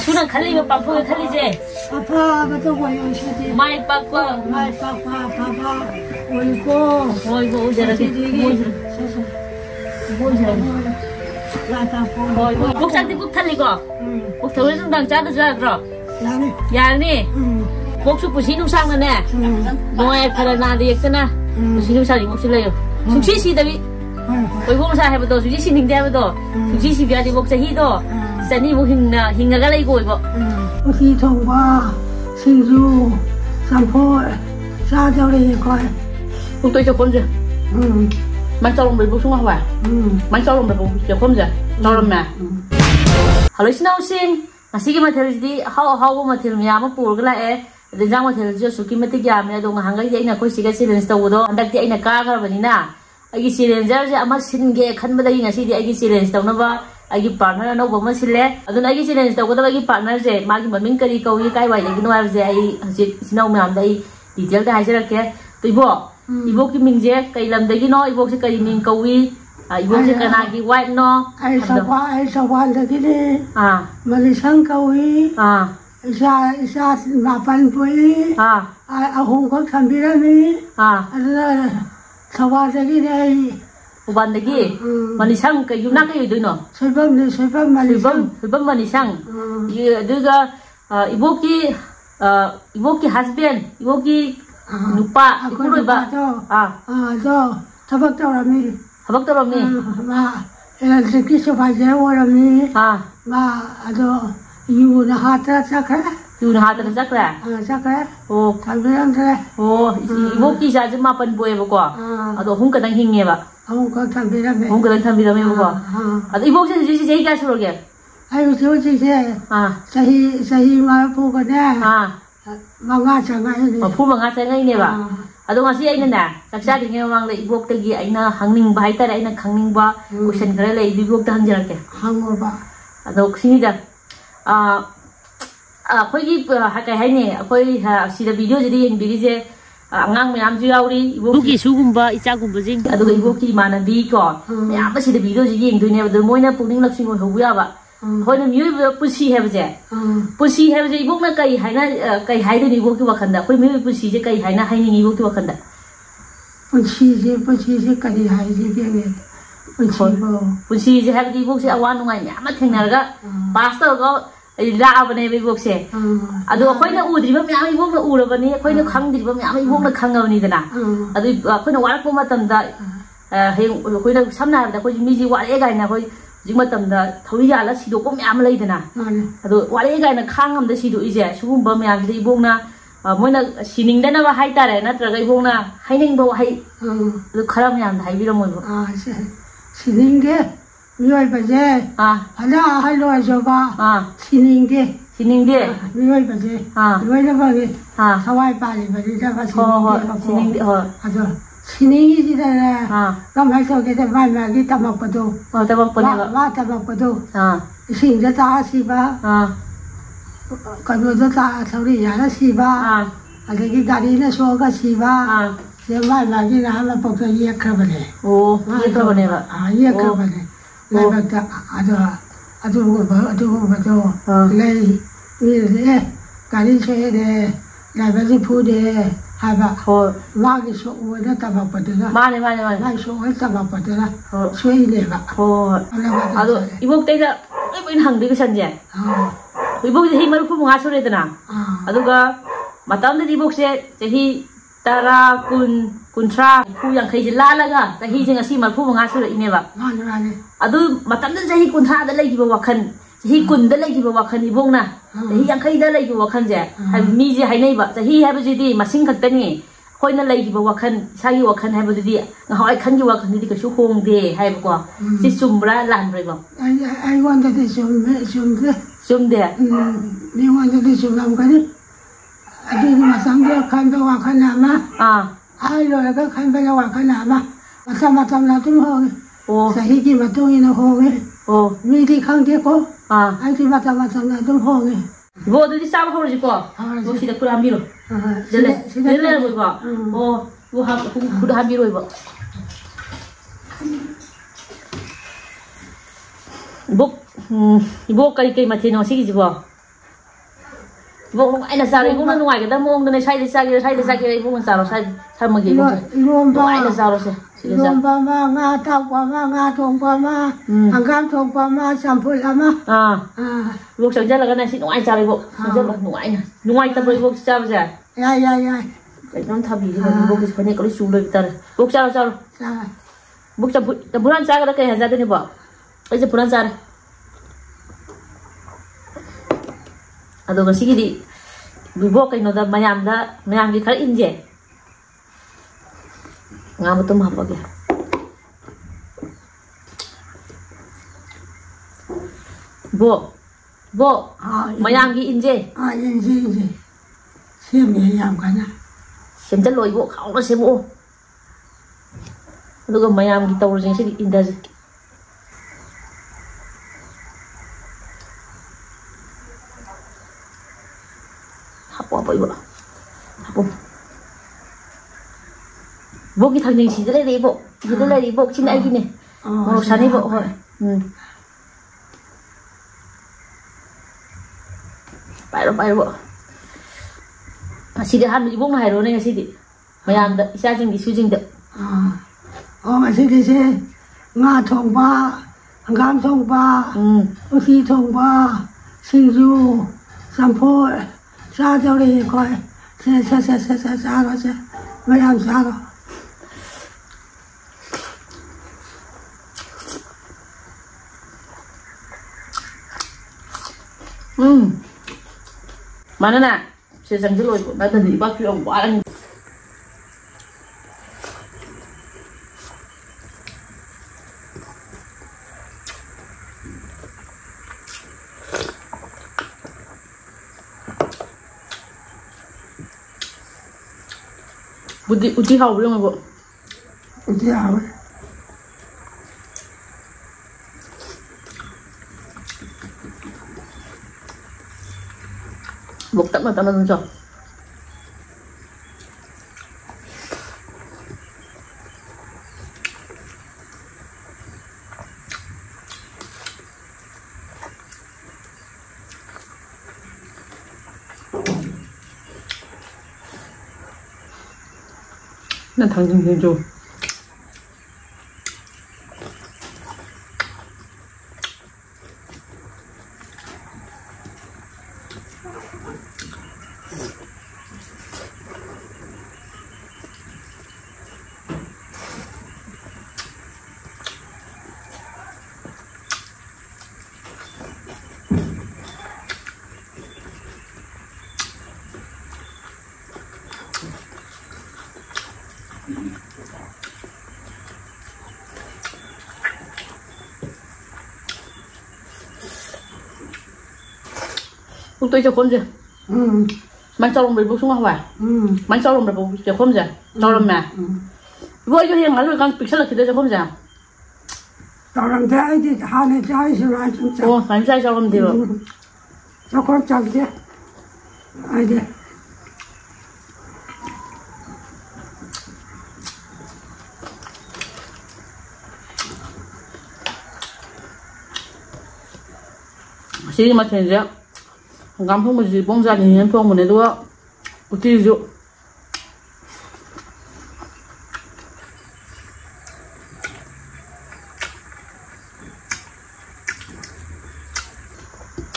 마수는 칼리면 빵포에 칼리지. 아파도 고요시지. 마이 빠빠. 마이 빠빠 봐봐. 어이구. 어이구 오제라게. 뭔지라게. 어이구 복장도 꼭 탈리고. 복 더울등당 짜도 자 그럼. 야니. 복수 부시는 상는네. 뭐에 팔아나도 있잖아. 부시는 상이 목실래요. 숙시시다비. 어이구 사 해봐도 숙시시는데 해봐도 숙시시비야지 복자히도. Sani mo hinga galay ko ibo. Usi thongwa, singju, sampo, sa cho đi coi. Không tôi cho con gì? Mang cho lòng bể bốc xuống không phải? Mang cho lòng bể bốc cho con gì? Cho lòng nè. Hello xin chào xin. Masih kita materi di how materi ni ama pur gala dan jang materi jo suki mati kya me dong hangai dia ina ko siga silence tahu do andak dia ina ka kar bani na. Agi silence je ama singe khan badai ngasi dia agi silence tahu na ba. Agi partner no bama sile adun agi challenge taw ko agi partner je magi maming kari kawi kai wai legi no je ai hajit sinau mam dai detail da hajar ke to ibo ki ming je kai lam dagi no ibo se kai ming kawi ibo se kana gi white no ai sawa dagi ni malisang kawi isa mapan pui ahong ko khambira ni adala sawa dagi ni Uban lagi, manisang kayu nak kayu itu no. Sebab manisang. Sebab manisang. Juga ibu ki husband, ibu ki lupa. Aku lupa tu. Tu tabak tu rami. Tabak tu rami. Elektrik sebagai orang ni. Ada you na hatra sakra. You na hatra sakra. Sakra. Oh. Kambiran tu. Oh, ibu ki saja mapan boy buka. Ada hong kadang hingga ba. Hong kadang biram. Hong kadang biram buka. Ada ibu si jadi kaya suruh ke? Ayo jadi sahi mahu kan ya. Mangga sangat ini. Mahu mangga sangat ini ba. Ada masih aina na. Saksa dengan orang le ibu tegi aina hangning ba, itu aina hangning ba. Question kira le ibu tak hanjar ke? Hangor ba. Ada sini dah. Koi hakai hai ni, koi sida video jadi yang biri je angang meyam juauri ibu ki sugumba ica gumba jing adu ibu ki mana bi ko meyam sida video jadi yang dunia adu moina puning laksing ho huya ba koi na miu pusi hai je ibu na kai hai de ibu ki wakanda koi miu pusi je kai hai na hai ni ibu ki wakanda pusi je kai hai je be pusi je hai ibu si awan nungai meyam thengnar pastor ko Laabane ibu se, adu aku ina udri bami ami ibu na ura bani, aku ina khang diri bami ami ibu na khang awani dana, adu aku ina warak pun matam da, aku ina samna ada aku miji warak ega ina aku jing matam da, thawi jala sido pun ami lagi dana, adu warak ega ina khang am da sido ije, sugum bami ami da ibu na, mana sining dana bah hai tare, na terga ibu na hai neng bawa hai, adu kharam ami da hai biram ibu. Sining dia. Mioi baje, ada halo ajoba, sining dia, mioi baje, mioi apa ni, sawai pali baje, dapat sining dia, ada sining ini dah, kami so kita main kita tamak padu, tamak padu, sing dia tak siapa, kalau dia tak sorry ya siapa, ada kita gari ni so ka siapa, siapa lagi nama pokok ia kerbane, oh ia kerbane ba, ia kerbane. Lepas tu ada lei ni kali saya deh, lepas tu pun deh, apa? Lagi so ada tabak pada. Mana. Lagi so ada tabak pada. So ini lah. Aduh, ibu kita ibu ini hang di kesannya. Ibu jadi malu pun mengasur itu na. Aduh ga, matam tu ibu saya jadi tara kuntra ku yang kai jala ga sahi jing asi marfu mengasur ini ba adu matam dan sahi kuntra da lagi ba wakan sahi kun da lagi ba wakan ibong na sahi yang kai da lagi ba wakan je mi je hai nei ba sahi ha ba jidi masing khattani khoi na lagi ba wakan sahi wakan ha ba jidi ngahai khan ji wakan di ka shu hong de hai ba ko si sumbra lan bre ba I wanted to sum de ni wanted to lam kan Adi masam dia kan bawa kan nama. Ayo agak kan bawa kan nama. Macam lah tu hong. Sahih ki betul ini hong. Midi kan dia ko. Adi macam lah tu hong. Bo tu di sama hong juga. Bo sudah kurang biru. Jadi bo. Bo sudah biru bo. Bo kali macam nasi gitu bo. Ibu nung ay nasari ibu nung ay kita mo nung side ibu nasaro side magi ibu. Ay nasaro siya. Ilom pa ma nga tao pa ma nga tong pa ma hanggang tong pa ma sampul ama. Ibu sang jalan kan nasi nung ay sari ibu. Jalan nung ay tapi ibu siapa siya? Ya. Cái nó thà bị ibu cái phần này có đi xuống được ta. Ibu sao? Ibu bulan sa ka kay hazard ni ba? Ay sa bulan sa. Ado kasi gidi bibo kay no da mayam gi khar inje. Nga mo to mahapag ya. Bo. Mayam gi inje. Inje. Xem yam kana. Xem chân lôi bộ khảo nó xem bộ. Aduga mayam gi tawro jeng sidi inda ji. Apa ibu? Apa? Bo ki thang jeng si dele le bo. Dele le bo chin ai gi ne. Mo sani bo hoi. Pai rồi bộ. Sidi han ibu ngai ro ne sidi. Mayam da isa jeng di su jeng da. Masih di sini nggak thongpa, ngam thongpa, usi thongpa, singju, sampo, sa cho đi coi, sa rồi chứ, mới làm sa rồi. Mana nak? Saya sangat loj, nanti di bawah film buat. Uji hao belum ibu? Uji hao. Bukti mata mana tuh? 난 당근 해줘. Bố tôi cho con gì? Mang cho lòng để bố xuống không phải? Mang cho lòng để bố cho con gì? Cho lòng nè. Bố cho hiền ngắn rồi con bị sát lực thì cho con gì? Cho lòng thế thì hai này trái sẽ lại chúng ta. Ồ, phải trái cho lòng thì rồi. Cho con chặt chứ. Ai đi. Sini macam ni. Kampung mesti bangsa ni yang tuang mana dua uti jo.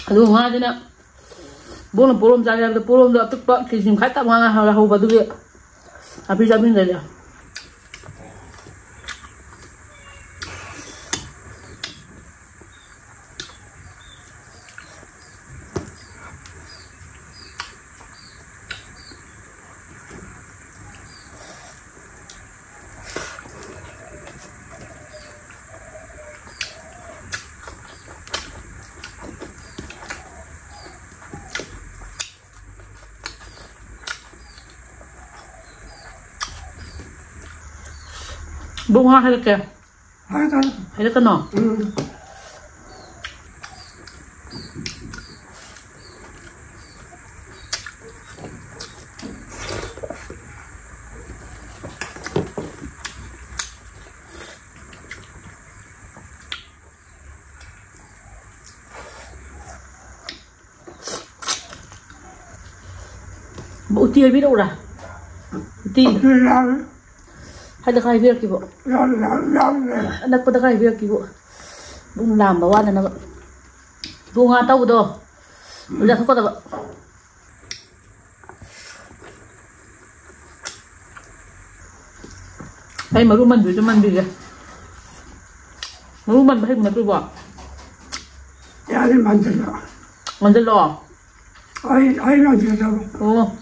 Aduh ngaji nak. Boleh polom saya ada polom dah tu pak kisim kata mana hal hal batu dia. Habis jamin dah dia. Bunga hay kaya? Hay ka no? uti haibirau라. uti. Hada ka haibiraki bo. Anakpada ka haibiraki bo. Bung lamba wala na. Bung nga tawag do. Udah ko ba. Ay maruman bi ya. Maruman ba mo ba? Yani mandalo. Mandalo. Ay mandalo. Oh.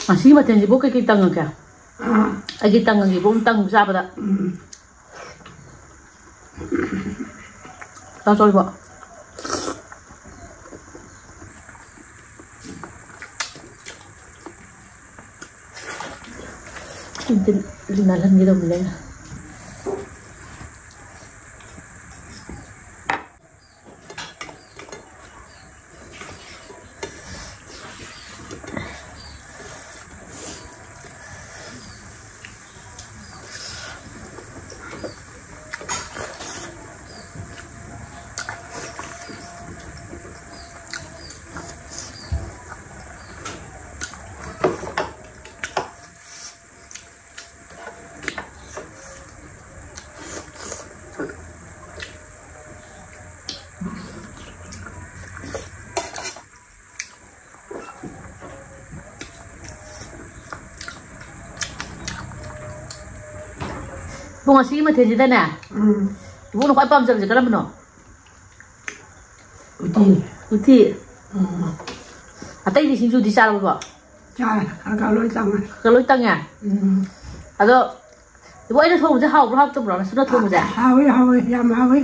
Masih macam ni bukan kita tangga kah? Lagi tangga ni bukan tangga siapa dah? Tahu sorry pak. Ini linalan gitu mulai. Bunga sih macam ni dah na. Ibu nak apa macam sekarang benar? Uti. Atau ini sini di sana apa? Ya, kalau itu tangan. Kalau itu tangan. Atau ibu ada tahu macam how berapa tu berapa? Sudah tahu macam? Hawi, yang hawi.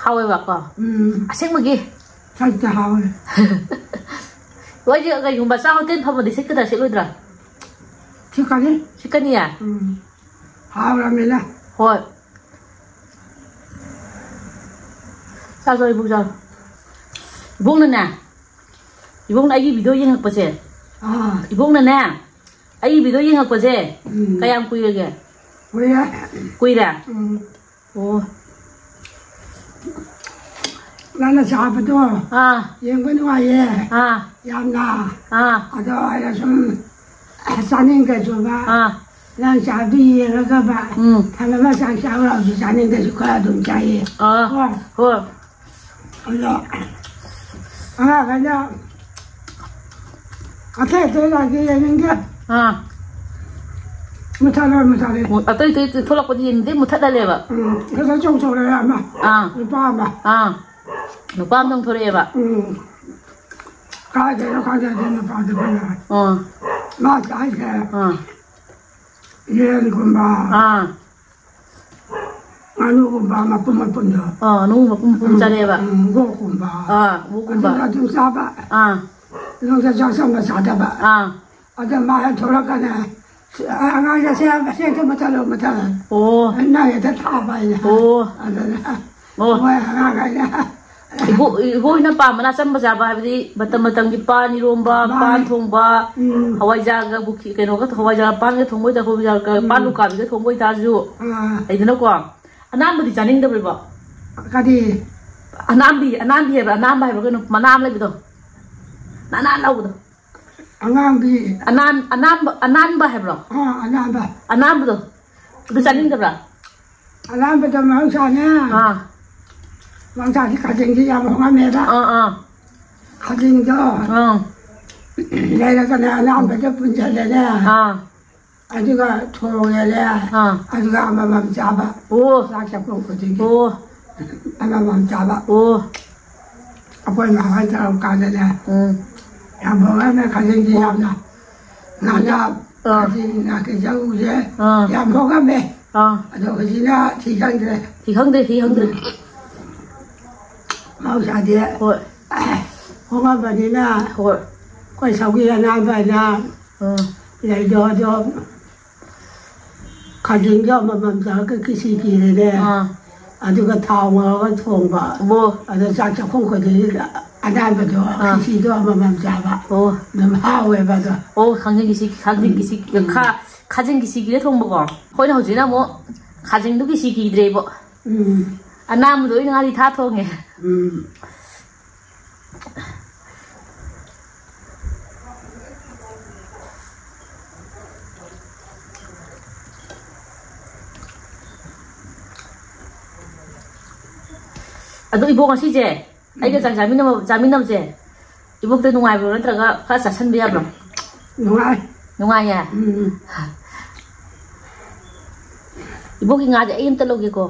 Hawi apa? Asyik lagi. Saja hawi. Wajib kayak bahasa hotel apa di sekitar sini dah. Sekali. Sekali ya. Hawa mila. Hoi. Sao ibu sao? Ibu nè. Ibu lagi video yang apa sih? Ibu nè. Ai video yang apa sih? Kayak kui lagi. Kui dah. Oh. Lana siapa tu? Yang kedua ye. Yang na. Ada ada sem. Saning ke juga. 让小弟那个吧，他们那上小老师上那个是快东家业。哎呀，反正，太多了，这人家。没他了，没他了。对，拖了过去，你没他的了吧？他说种出来了嘛。你爸嘛。你爸弄出来吧？刚才那爸的不来。那家去。Yen kumba. Anu kumba mapun dah. Anu mapun cari apa? Go kumba. Go kumba. Ada tu siapa? Nong saya sama sada ba. ada malah tholakan angan saya ke mata oh na ya thaba ya oh ada oh angan ibu ina pa mana sam baza ba habdi batam ki pan iromba pan thongba hawai jaga buki keno ka hawai jaga pan ga thongoi da hawai jaga pan lu ka bi ga thongoi da ju ai dina ko anam di janing da ba kadi anam bi ba anam ba ko manam le bi do na law do anam bi anan ba ha bro anam do du janing da bra anam ba da ma sa na bang saที่가진 게 야봉아 매다 가진 거 내가 그냥 남배도 분자래네 아주가 토요일에 아주가 아마맘 잡아 오 싹잡고 거든 오 아마맘 잡아 오 아빠는 나간 사람 가는데 야봉아 매 가진 게 야나 나냐 가진 나 그저 우제 야봉아 매 아주 어디나 티강들 mau sa dia ho ma ba ni na ho ko sa gi na ba na lai do ka jing jo ma ma ja ka ki si ki le le a du ka thao ma ka thong ba bo a da sa cha khong ko de a da ba do ki si do ma ma ja ba o na ha we ba do o khang jing ki si ka jing ki si ki le thong ba ko hoi na ho ji na mo ka jing du ki si ki dre bo anam do ina ri tha thong nge aduh ibu ngasih je, ayo kita jamin apa je, ibu kita nungai belum, nanti agak kerasa sendiri belum, nungai ya, ibu kita aja ini terlalu gitu,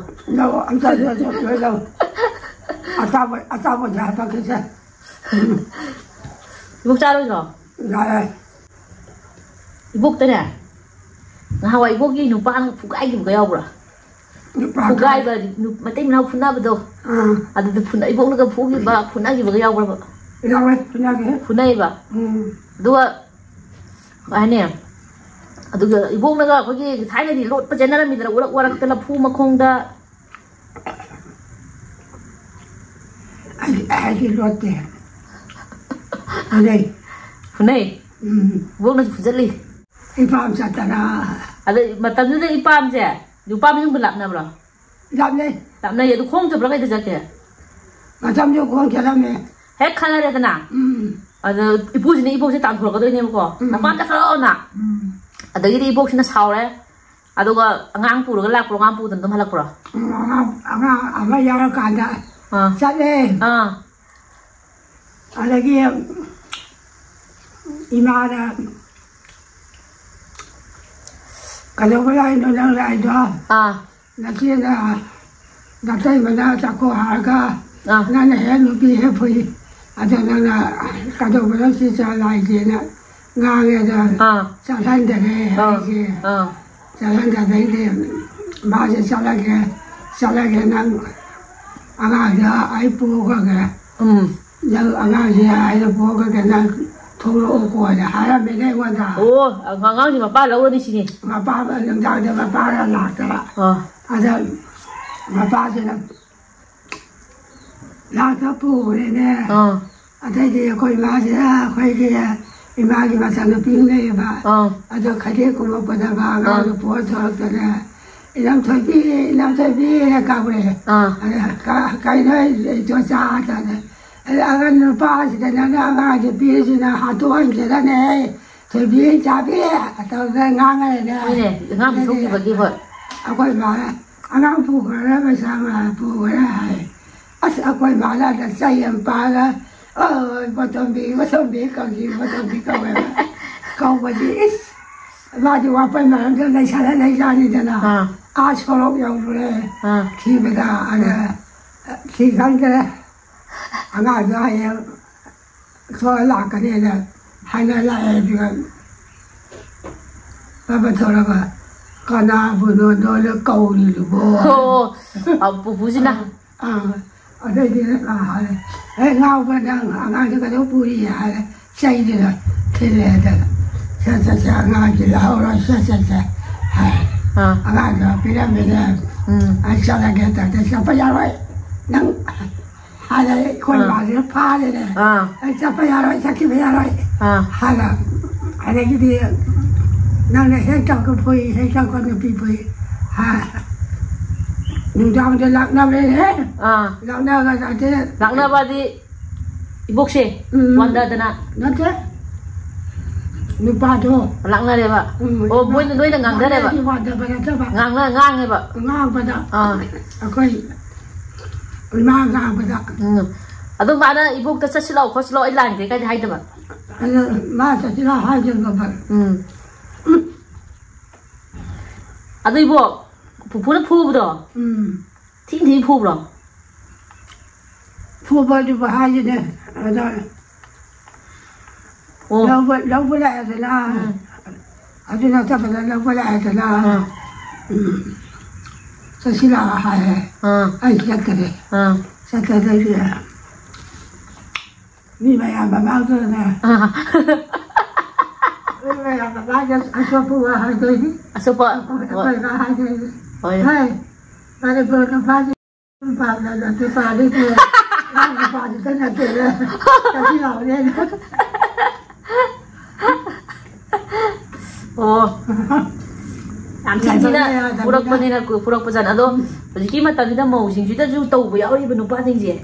Atau jahat kita. Ibu cari loh. Ibu tanya, ngah ibu gini numpang fugai gitu gaya bro. Fugai bah, mati mana punah betul. Ada tu punah ibu nak fugi bah punah gitu gaya bro. Punah iba. Dua, ini ya. Aduh ibu nak fugi, Thailand di lot perjalanan mitra orang telah fu makong dah. Aji lote. Anai. Funai. Bukan nasi fujali. Ipam satara. Ada macam tu ipam je. Ipam yang belak na bro. Lap ni. Lap na ya tu kong tu berapa itu jaga. Macam tu kong jalan ni. Hek kana ada na. Ada ibu sini ibu sini tak kurang tu ini muka. Nampak tak kalau na. Ada jadi ibu sini sahur le. Ada ko ngang puru ke lak puru ngang puru tentu malak puru. Apa yang kanda. Jadi, lagi imana kalau berlain orang lain tu, nanti nanti mana cakap harga, nana hen lebih hebat, ada nana kalau berlain sih jalan je na, ngang ada jalan deh, jalan deh, macam jalan ke nang angan dia air pukul ke, yang angan dia air pukul ke nang tholo ko ada haram beda wanda. Oh, angan ni apa lalu di sini? Apa yang dah apa dah nak dah. Ada apa je nak nak apa ni? Ada dia kau imajina, kau dia imajina macam ping ni ba. Ada kerja kau pada ba, kau buat orang tu. Ilam tapi nak kau boleh. Kau ni cuaca ada. Agan pas dan agan jadi sini hatuan kita ni. Tapi atau ngang ni. Ini ngang suki bagi buat. Aku mana? Ngang pukul bersama pukul. Aku mana ada saya pada. Betul bi kau berdiri. Maju apa mana dengan cara ni jana. Asalok yang boleh. Tiba ada. Tiga kali. Angan dia yang soalan ni lah. Hanya lah juga. Apa tu lah? Kerana bunuh dulu kau ni lupa. Oh, apa puji nak? Ada dia ngau pada angan juga tu puri ada. Saya dia kira ada. 셋셋셋 아가지 나오라 셋셋셋 아가가 피라미드 아샤라게다 대샤파야로이 난 하나 거의 말을 파래네 대샤파야로이 자키베야로이 하나 아래기디 나는 해장고 보이 해장고는 비보이 누구한테 낙나베네 낙나가 나한테 낙나바디 이복시 완다드나 나한테 누파도 낙나래봐 보이는 너희는 강다래봐 강나 강해봐 강하다 아거이 얼마나 강하다 아도 마나 이복다 쳤을라고 거슬러 일랑 대까지 하이더봐 맞아 지나 하이든가 봐 아도 이복 부부는 포부다 팅팅 포부라 포부도 하이네 لو ولا أدنى أدنى تبغى لو ولا أدنى تسيلها هاي أي شكله شكله مين ما يعمل ما أقدرنا مين ما يعمل ما أقدر أشوفه هذي أشوفه هاي أنا بقول فادي فادي فادي فادي فادي كنا كده تسيلها وين ꯌꯥꯝ ꯊꯤꯅ ꯄꯨꯔꯛꯄꯅꯤꯅ ꯄꯨꯔꯛꯄꯖꯥꯠꯅꯤ ꯑꯗꯣ ꯍꯧꯖꯤꯛꯀꯤ ꯃꯇꯝꯁꯤꯗ ꯃꯧꯁꯤꯡꯁꯤꯗꯁꯨ ꯇꯧꯕ ꯌꯥꯎꯔꯤꯕ ꯅꯨꯄꯥꯁꯤꯡꯁꯦ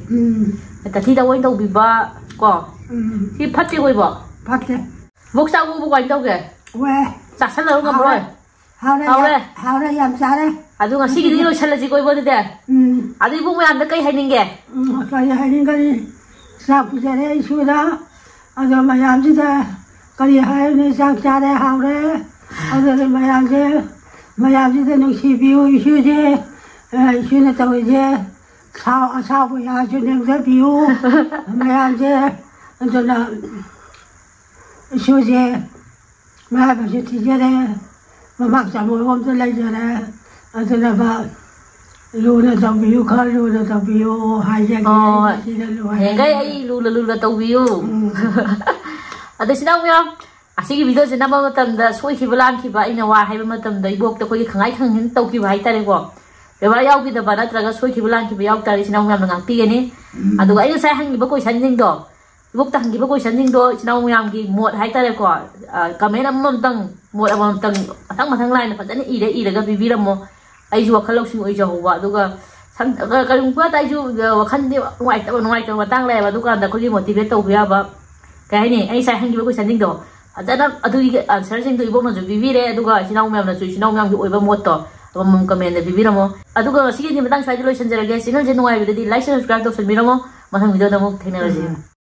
ꯇꯊꯤ ꯇꯑꯣꯏ ꯇꯧꯕꯤꯕ ꯀꯣ ꯁꯤ ꯐꯠꯇꯦ ꯑꯣꯏꯕ ꯐꯠꯇꯦ ꯕꯣꯛ ꯆꯥꯛꯕꯨ ꯀꯃꯥꯏꯅ ꯇꯧꯒꯦ ꯆꯥꯁꯜꯂꯔꯨ ꯉꯝꯃꯔꯣꯏ ꯍꯥꯎꯔꯦ ꯌꯥꯝ ꯆꯥꯔꯦ ꯑꯗꯨ ꯉꯁꯤꯒꯤꯗꯤ ꯂꯣꯏꯁꯜꯂꯁꯤ ꯀꯣꯏꯕ ꯑꯗꯨꯗꯤ ꯑꯗꯨ ꯏꯕꯨꯡ ꯃꯌꯥꯝꯗ ꯀꯩ ꯍꯥꯏꯅꯤꯡꯒꯦ ꯀꯔꯤ ꯍꯥꯏꯅꯤꯡꯒꯅꯤ ꯆꯥꯛ ꯄꯤꯖꯔꯦ ꯏꯁꯨꯗ ꯑꯗꯣ ꯃꯌꯥꯝꯁꯤꯗ ꯀꯔꯤ ꯍꯥꯏꯔꯅꯤ ꯆꯥꯛ ꯆꯥꯔꯦ ꯍꯥꯎꯔꯦ ꯑꯗꯨꯗꯤ ꯃꯌꯥꯝꯁꯤꯗ ꯅꯨꯡꯁꯤꯕꯤꯌꯨ ꯏꯁꯨꯁꯦ ꯏꯁꯨꯅ ꯇꯧꯔꯤꯁꯦ ꯑꯁꯥꯎꯕ ꯌꯥꯁꯨ ꯅꯦꯝꯊꯕꯤꯌꯨ ꯃꯌꯥꯝꯁꯦ ꯑꯗꯨꯅ ꯏꯁꯨꯁꯦ ꯃꯥꯏꯕꯁꯨ ꯊꯤꯖꯔꯦ ꯃꯃꯥꯛ ꯆꯥꯃꯨꯔꯣꯝꯗ ꯂꯩꯖꯔꯦ ꯑꯗꯨꯅ ꯂꯨꯅ ꯇꯧꯕꯤꯌꯨ ꯈꯔ ꯂꯨꯅ ꯇꯧꯕꯤꯌꯨ ꯍꯥꯏꯖꯒꯦ ꯁꯤꯗ ꯂꯣꯏꯔꯦ ꯍꯌꯦꯡꯒꯩ ꯑꯩ ꯂꯨꯅ ꯇꯧꯕꯤꯌꯨ ꯑꯗ ꯁꯤꯅ ꯃꯌꯥꯝ ꯑꯁꯤꯒꯤ ꯚꯤꯗꯤꯑꯣꯁꯦ ꯅꯝꯕ ꯃꯇꯝꯗ ꯁꯣꯏꯈꯤꯕ ꯂꯥꯟꯈꯤꯕ ꯑꯩꯅ ꯋꯥ ꯍꯥꯏꯕ ꯃꯇꯝꯗ ꯏꯕꯣꯛꯇ ꯑꯩꯈꯣꯏꯒꯤ ꯈꯪꯉꯥꯏ ꯈꯪꯍꯟ ꯇꯧꯈꯤꯕ ꯍꯥꯏꯇꯥꯔꯦꯀꯣ ꯕꯦꯕꯥꯔ ꯌꯥꯎꯈꯤꯗꯕ ꯅꯠꯇ꯭ꯔꯒ ꯁꯣꯏꯈꯤꯕ ꯂꯥꯟꯈꯤꯕ ꯌꯥꯎꯇꯥꯔꯦ ꯏꯆꯤꯟ ꯏꯅꯥꯎ ꯃꯌꯥꯝꯅ ꯉꯥꯛꯄꯤꯒꯅꯤ ꯑꯗꯨꯒ ꯑꯩ ꯉꯁꯥꯏ ꯍꯪꯈꯤꯕ ꯀꯣꯏꯁꯟꯁꯤꯡꯗꯣ ꯏꯕꯣꯛꯇ ꯍꯪꯈꯤꯕ ꯀꯣꯏꯁꯟꯁꯤꯡꯗꯣ ꯏꯆꯤꯟ ꯏꯅꯥꯎ ꯃꯌꯥꯝꯒꯤ ꯃꯣꯠ ꯍꯥꯏꯇꯥꯔꯦꯀꯣ ꯀꯃꯦꯟ ꯑꯃꯃꯝꯇꯪ ꯃꯣꯠ ꯑꯃꯃꯝꯇꯪ ꯃꯊꯪ ꯂꯥꯏꯅ ꯐꯖꯅ ꯏꯔꯒ ꯄꯤꯕꯤꯔꯝꯃꯣ ꯑꯩꯁꯨ ꯋꯥꯈꯜ ꯂꯧꯁꯤꯡ ꯑꯣꯏꯖꯍꯧꯕ ꯑꯗꯨꯒ ꯀꯔꯤꯒꯨꯝꯕ ꯑꯩꯁꯨ ꯋꯥꯈꯜꯗꯤ ꯅꯨꯡꯉꯥꯏꯇꯕ ꯃꯇꯥꯡ ꯂꯩꯌꯦꯕ ꯑꯗꯨꯀꯥꯟꯗ ꯑꯩꯈꯣꯏꯒꯤ ꯃꯣꯇꯤꯚꯦꯠ ꯇꯧꯕ ꯌꯥꯕ ꯀꯩ ꯍꯥꯏꯅꯤ ꯑꯩ ꯉꯁꯥꯏ ꯍꯪꯈꯤꯕ ꯀꯣꯏꯁꯟꯁꯤꯡꯗꯣ ꯐꯖꯅ ꯑꯗꯨꯒꯤ ꯑꯟꯁꯔꯁꯤꯡꯗꯣ ꯏꯕꯣꯛꯅꯁꯨ ꯄꯤꯕꯤꯔꯦ ꯑꯗꯨꯒ ꯏꯆꯤꯟ ꯏꯅꯥꯎ ꯃꯌꯥꯝꯅꯁꯨ ꯏꯆꯤꯟ ꯏꯅꯥꯎ ꯃꯌꯥꯝꯒꯤ ꯑꯣꯏꯕ ꯃꯣꯠꯇꯣ ꯑꯃꯃꯝ ꯀꯃꯦꯟꯗ ꯄꯤꯕꯤꯔꯝꯃꯣ ꯑꯗꯨꯒ ꯉꯁꯤꯒꯤꯗꯤ ꯃꯇꯥꯡ ꯁ꯭ꯋꯥꯏꯗ ꯂꯣꯏꯁꯤꯟꯖꯔꯒꯦ ꯆꯦꯅꯦꯜꯁꯦ ꯅꯨꯡꯉꯥꯏꯕꯗꯗꯤ ꯂꯥꯏꯛ ꯁꯕꯁꯀ꯭ꯔꯥꯏꯕ ꯇꯧꯁꯟꯕꯤꯔꯝꯃꯣ ꯃꯊꯪ ꯚꯤꯗꯤꯑꯣꯗ ꯑꯃꯨꯛ ꯊꯦꯡꯅꯔꯁꯤ